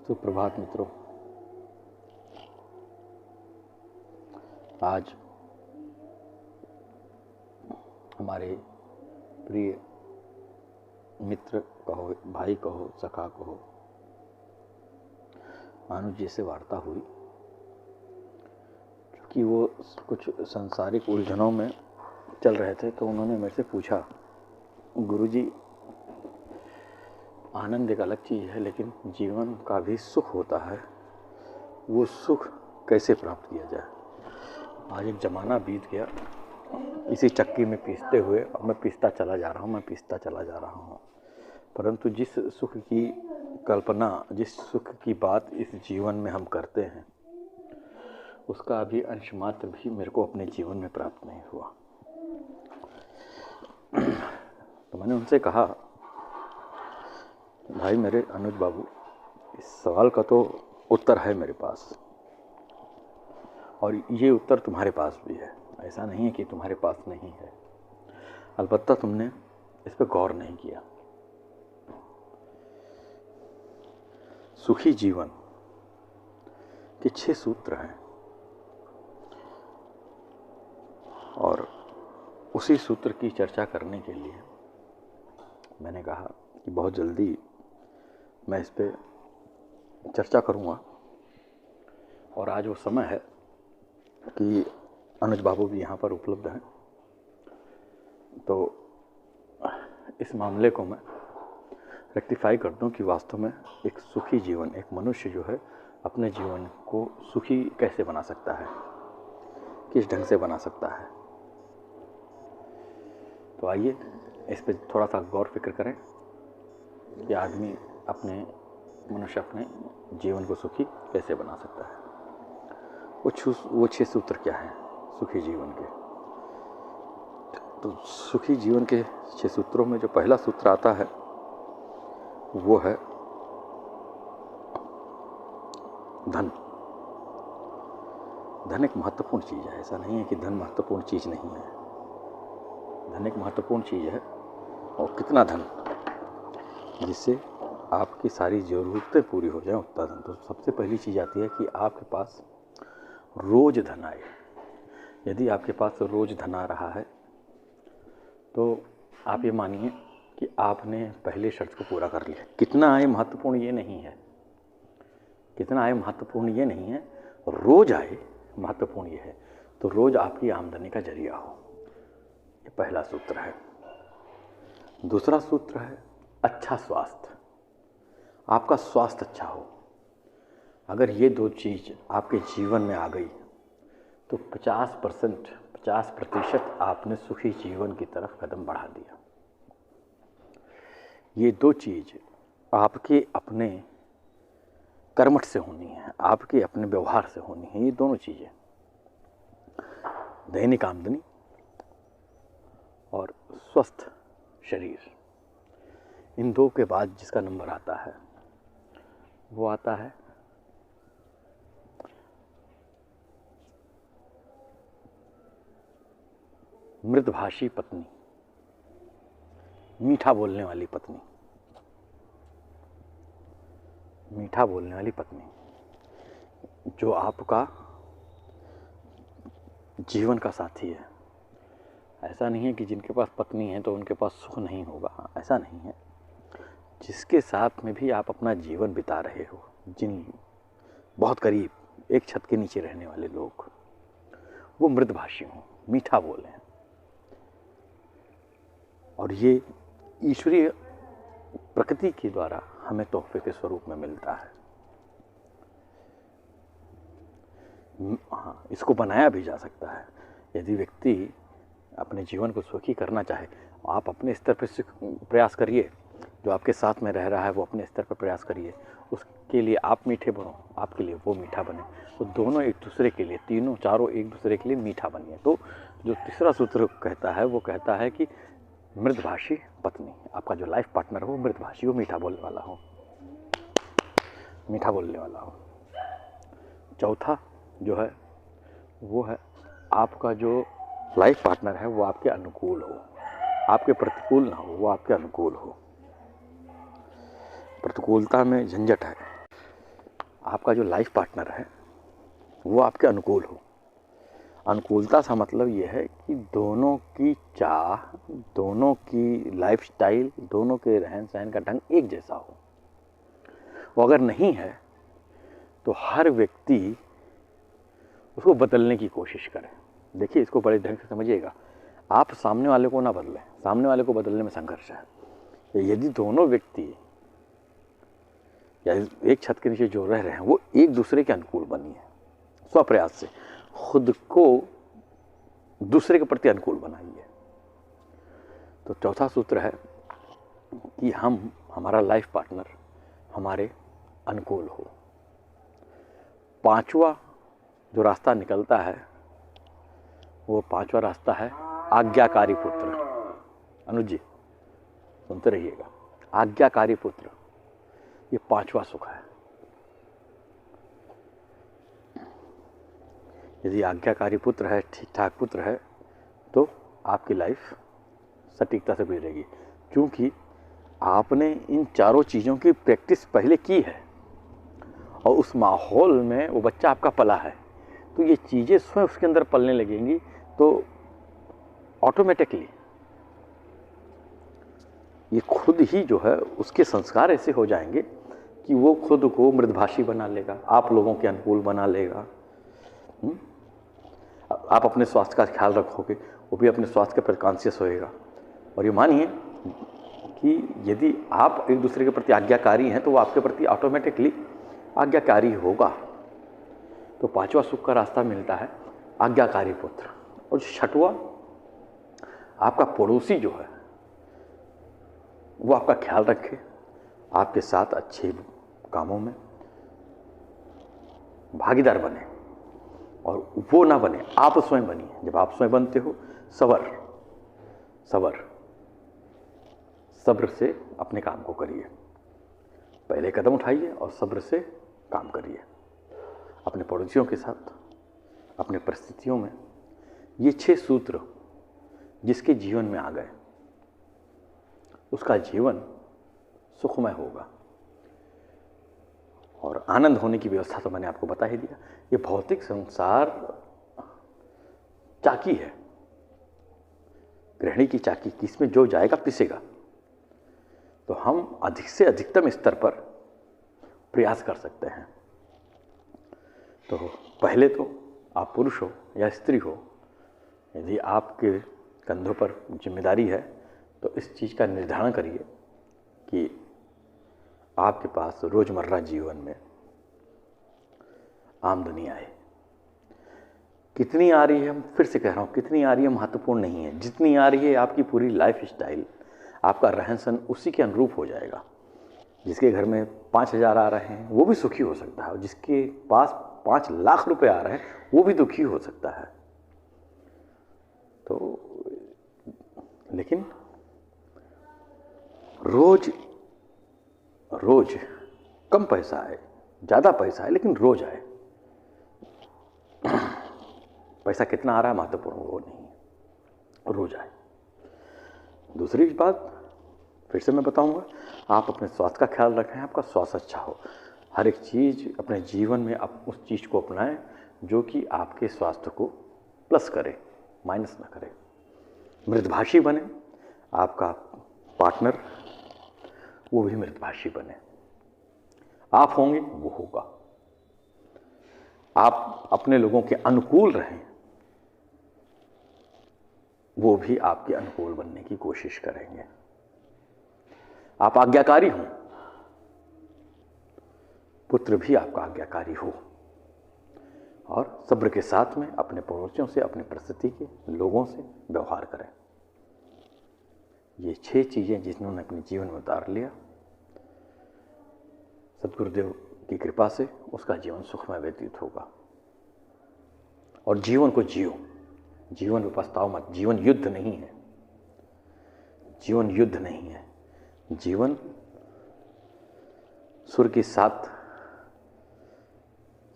सुप्रभात मित्रों। आज हमारे प्रिय मित्र कहो, भाई कहो, सखा कहो, अनुज जी से वार्ता हुई कि वो कुछ सांसारिक उलझनों में चल रहे थे। तो उन्होंने मेरे से पूछा, गुरुजी, आनंद एक अलग चीज़ है, लेकिन जीवन का भी सुख होता है, वो सुख कैसे प्राप्त किया जाए। आज एक ज़माना बीत गया इसी चक्की में पीसते हुए, और मैं पीसता चला जा रहा हूँ, परंतु जिस सुख की कल्पना, जिस सुख की बात इस जीवन में हम करते हैं, उसका अभी अंश मात्र भी मेरे को अपने जीवन में प्राप्त नहीं हुआ। तो मैंने उनसे कहा, भाई मेरे अनुज बाबू, इस सवाल का तो उत्तर है मेरे पास, और ये उत्तर तुम्हारे पास भी है। ऐसा नहीं है कि तुम्हारे पास नहीं है, अलबत्ता तुमने इस पर गौर नहीं किया। सुखी जीवन के 6 सूत्र हैं, और उसी सूत्र की चर्चा करने के लिए मैंने कहा कि बहुत जल्दी मैं इस पे चर्चा करूँगा। और आज वो समय है कि अनुज बाबू भी यहाँ पर उपलब्ध हैं, तो इस मामले को मैं रेक्टिफाई कर दूं कि वास्तव में एक सुखी जीवन, एक मनुष्य जो है अपने जीवन को सुखी कैसे बना सकता है, किस ढंग से बना सकता है। तो आइए इस पे थोड़ा सा गौर फिक्र करें कि आदमी मनुष्य अपने जीवन को सुखी कैसे बना सकता है। वो 6 सूत्र क्या हैं सुखी जीवन के। तो सुखी जीवन के 6 सूत्रों में जो पहला सूत्र आता है वो है धन। धन एक महत्वपूर्ण चीज़ है, ऐसा नहीं है कि धन महत्वपूर्ण चीज़ नहीं है। धन एक महत्वपूर्ण चीज़ है, और कितना धन, जिससे आपकी सारी ज़रूरतें पूरी हो जाएं, उतना धन। तो सबसे पहली चीज़ आती है कि आपके पास रोज़ धन आए। यदि आपके पास रोज़ धन आ रहा है तो आप ये मानिए कि आपने पहले शर्त को पूरा कर लिया। कितना आए महत्वपूर्ण ये नहीं है, रोज़ आए महत्वपूर्ण ये है। तो रोज़ आपकी आमदनी का जरिया हो, ये पहला सूत्र है। दूसरा सूत्र है अच्छा स्वास्थ्य। आपका स्वास्थ्य अच्छा हो। अगर ये 2 चीज़ आपके जीवन में आ गई तो 50% आपने सुखी जीवन की तरफ कदम बढ़ा दिया। ये 2 चीज़ आपके अपने कर्मठ से होनी है, आपके अपने व्यवहार से होनी है। ये दोनों चीज़ें, दैनिक आमदनी और स्वस्थ शरीर, इन 2 के बाद जिसका नंबर आता है वो आता है मृदभाषी पत्नी, मीठा बोलने वाली पत्नी। मीठा बोलने वाली पत्नी जो आपका जीवन का साथी है। ऐसा नहीं है कि जिनके पास पत्नी है तो उनके पास सुख नहीं होगा, ऐसा नहीं है। जिसके साथ में भी आप अपना जीवन बिता रहे हो, जिन बहुत करीब एक छत के नीचे रहने वाले लोग, वो मृदभाषी हों, मीठा बोलें। और ये ईश्वरीय प्रकृति के द्वारा हमें तोहफे के स्वरूप में मिलता है। हाँ, इसको बनाया भी जा सकता है। यदि व्यक्ति अपने जीवन को सुखी करना चाहे, आप अपने स्तर पर प्रयास करिए, जो आपके साथ में रह रहा है वो अपने स्तर पर प्रयास करिए, उसके लिए आप मीठे बनो, आपके लिए वो मीठा बने। तो दोनों एक दूसरे के लिए, तीनों चारों एक दूसरे के लिए मीठा बनिए। तो जो तीसरा सूत्र कहता है वो कहता है कि मृदभाषी पत्नी, आपका जो लाइफ पार्टनर हो मृदभाषी हो, मीठा बोलने वाला हो। चौथा जो है वो है आपका जो लाइफ पार्टनर है वो आपके अनुकूल हो, आपके प्रतिकूल ना हो, वो आपके अनुकूल हो। प्रतिकूलता में झंझट है, आपका जो लाइफ पार्टनर है वो आपके अनुकूल हो। अनुकूलता का मतलब ये है कि दोनों की चाह, दोनों की लाइफस्टाइल, दोनों के रहन सहन का ढंग एक जैसा हो। वो अगर नहीं है तो हर व्यक्ति उसको बदलने की कोशिश करे। देखिए, इसको बड़े ढंग से समझिएगा। आप सामने वाले को ना बदलें, सामने वाले को बदलने में संघर्ष है। यदि दोनों व्यक्ति या एक छत के नीचे जो रह रहे हैं वो एक दूसरे के अनुकूल बनिए, स्वप्रयास से खुद को दूसरे के प्रति अनुकूल बनाइए। तो चौथा सूत्र है कि हमारा लाइफ पार्टनर हमारे अनुकूल हो। पांचवा जो रास्ता निकलता है वो पांचवा रास्ता है आज्ञाकारी पुत्र। अनुज जी सुनते रहिएगा, आज्ञाकारी पुत्र ये पांचवा सुख है। यदि आज्ञाकारी पुत्र है, ठीक ठाक पुत्र है, तो आपकी लाइफ सटीकता से गुजरेगी, क्योंकि आपने इन चारों चीज़ों की प्रैक्टिस पहले की है और उस माहौल में वो बच्चा आपका पला है, तो ये चीज़ें स्वयं उसके अंदर पलने लगेंगी। तो ऑटोमेटिकली ये खुद ही जो है उसके संस्कार ऐसे हो जाएंगे कि वो खुद को मृदभाषी बना लेगा, आप लोगों के अनुकूल बना लेगा। आप अपने स्वास्थ्य का ख्याल रखोगे, वो भी अपने स्वास्थ्य के प्रति कॉन्शियस होएगा। और ये मानिए कि यदि आप एक दूसरे के प्रति आज्ञाकारी हैं तो वो आपके प्रति ऑटोमेटिकली आज्ञाकारी होगा। तो पांचवा सुख का रास्ता मिलता है आज्ञाकारी पुत्र। और छठवा, आपका पड़ोसी जो है वो आपका ख्याल रखे, आपके साथ अच्छे कामों में भागीदार बने, और वो ना बने, आप स्वयं बनिए। जब आप स्वयं बनते हो, सब्र से अपने काम को करिए, पहले कदम उठाइए और सब्र से काम करिए अपने पड़ोसियों के साथ, अपने परिस्थितियों में। ये 6 सूत्र जिसके जीवन में आ गए उसका जीवन सुखमय होगा। और आनंद होने की व्यवस्था तो मैंने आपको बता ही दिया। ये भौतिक संसार चाकी है, गृहिणी की चाकी, किसमें जो जाएगा पिसेगा। तो हम अधिक से अधिकतम स्तर पर प्रयास कर सकते हैं। तो पहले तो आप पुरुष हो या स्त्री हो, यदि आपके कंधों पर जिम्मेदारी है तो इस चीज़ का निर्धारण करिए कि आपके पास रोजमर्रा जीवन में आमदनी आए। कितनी आ रही है, हम फिर से कह रहा हूँ, कितनी आ रही है महत्वपूर्ण नहीं है। जितनी आ रही है आपकी पूरी लाइफ स्टाइल, आपका रहन सहन उसी के अनुरूप हो जाएगा। जिसके घर में 5,000 आ रहे हैं वो भी सुखी हो सकता है, और जिसके पास 5 लाख रुपए आ रहे हैं वो भी दुखी हो सकता है। तो लेकिन रोज कम पैसा आए, ज़्यादा पैसा आए, लेकिन रोज आए। पैसा कितना आ रहा है महत्वपूर्ण वो नहीं है, रोज आए। दूसरी बात फिर से मैं बताऊंगा, आप अपने स्वास्थ्य का ख्याल रखें, आपका स्वास्थ्य अच्छा हो। हर एक चीज़ अपने जीवन में आप उस चीज़ को अपनाएं जो कि आपके स्वास्थ्य को प्लस करे, माइनस ना करे। मृदभाषी बने, आपका पार्टनर वो भी मृदभाषी बने। आप होंगे वो होगा। आप अपने लोगों के अनुकूल रहें, वो भी आपके अनुकूल बनने की कोशिश करेंगे। आप आज्ञाकारी हों, पुत्र भी आपका आज्ञाकारी हो, और सब्र के साथ में अपने पड़ोसियों से, अपनी परिस्थिति के लोगों से व्यवहार करें। ये 6 चीज़ें जिन्होंने अपने जीवन में उतार लिया, सद्गुरुदेव की कृपा से उसका जीवन सुखमय व्यतीत होगा। और जीवन को जियो, जीवन में पछताओ मत। जीवन युद्ध नहीं है, जीवन युद्ध नहीं है। जीवन सुर के साथ,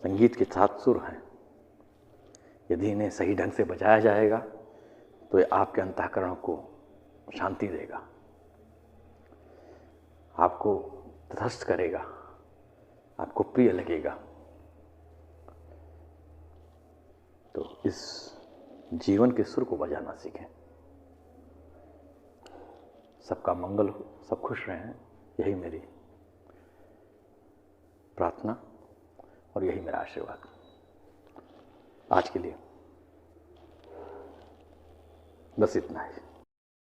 संगीत के साथ सुर हैं। यदि इन्हें सही ढंग से बजाया जाएगा तो ये आपके अंतःकरण को शांति देगा, आपको तटस्थ करेगा, आपको प्रिय लगेगा। तो इस जीवन के सुर को बजाना सीखें। सबका मंगल हो, सब खुश रहें, यही मेरी प्रार्थना और यही मेरा आशीर्वाद। आज के लिए बस इतना ही।